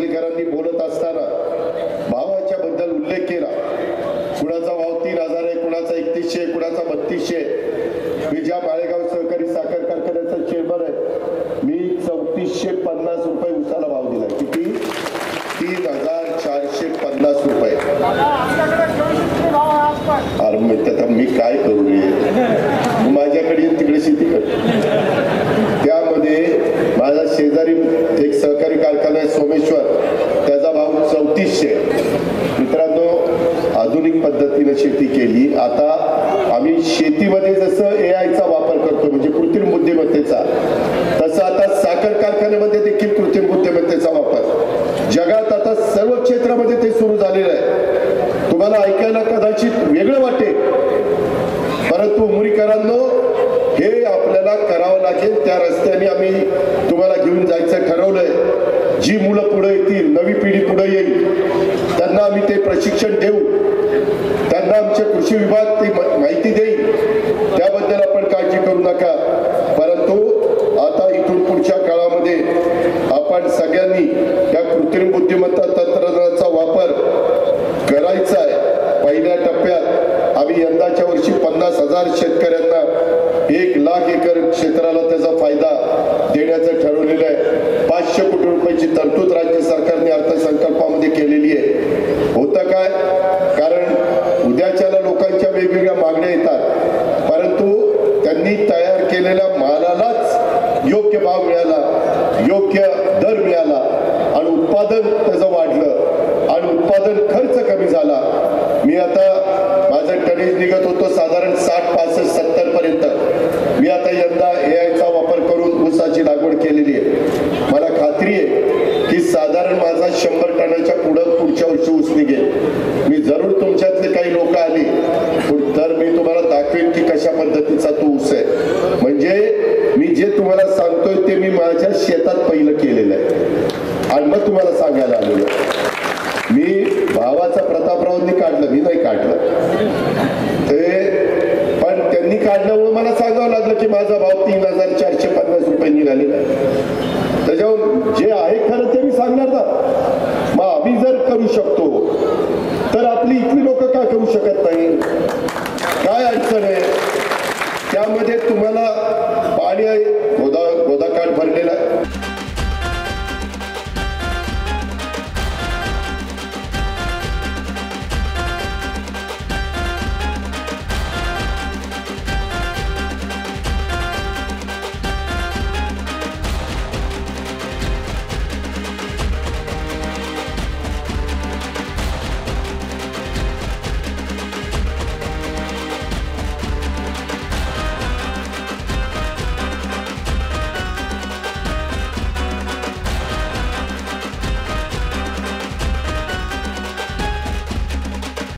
जिल्हाधिकाऱ्यांनी बोलत असताना भावाच्या बद्दल उल्लेख केला। कुणाचा भाव 3000 आहे, कुणाचा 3100, कुणाचा 3200। मी ज्या माळेगाव सहकारी साखर कारखान्याचा चेअरमन आहे, मी 3450 रुपये उसाला भाव दिला। किती? 3450 रुपये। अरे मी काय करू रे, माझ्याकडे तिकडे शेती करतो। त्यामध्ये माझा शेजारी एक सहकारी कारखाना आहे सोमेश्वर, त्याचा भाव 3400। मित्रांनो, आधुनिक पद्धतीने शेती केली। आता आम्ही शेतीमध्ये जसं एआयचा वापर करतो म्हणजे कृत्रिम बुद्धिमत्तेचा, तसं आता साखर कारखान्यामध्ये देखील कृत्रिम बुद्धिमत्तेचा वापर जगात आता सर्व क्षेत्रामध्ये ते सुरू झालेलं आहे। तुम्हाला ऐकायला कदाचित वेगळं वाटेल, परंतु मुरीकरांनो हे आपल्याला करावं लागेल। त्या रस्त्याने आम्ही तुम्हाला घेऊन जायचं ठरवलंय। जी मुलं पुढे येतील, नवी पिढी पुढे येईल, त्यांना आम्ही ते प्रशिक्षण देऊ, त्यांना आमचे कृषी विभाग ती माहिती देईल। त्याबद्दल आपण काळजी करू नका। परंतु आता इथून पुढच्या काळामध्ये आपण सगळ्यांनी त्या कृत्रिम बुद्धिमत्ता तंत्रज्ञानाचा वापर करायचा आहे। पहिल्या टप्प्यात आम्ही यंदाच्या वर्षी 50,000 शेतकऱ्यांना 1 लाख एकर क्षेत्राला त्याचा फायदा देण्याचं ठरवलेलं आहे। 500 कोटी रुपयाची तरतूद राज्य सरकारने अर्थसंकल्पामध्ये केलेली आहे। होतं काय, कारण उद्याच्याला लोकांच्या वेगवेगळ्या मागण्या येतात, परंतु त्यांनी तयार केलेल्या मालालाच योग्य भाव मिळाला, योग्य दर मिळाला आणि उत्पादन त्याचं वाढलं आणि उत्पादन खर्च कमी झाला। मी आता माझं टनेज निघत होतो साधारण 60, 65, 70 पर्यंत। मी आता यंदा एआयचा वापर करून ऊसाची लागवड केलेली आहे। मला खात्री आहे की साधारण माझा 100 टनाच्या पुढच्या वर्षी ऊस निघेल। मी जरूर तुमच्यातले काही लोक आले तर मी तुम्हाला दाखवेन की कशा पद्धतीचा तो ऊस आहे। म्हणजे मी जे तुम्हाला सांगतोय ते मी माझ्या शेतात पहिलं केलेलं आहे आणि मग तुम्हाला सांगायला आलेलो।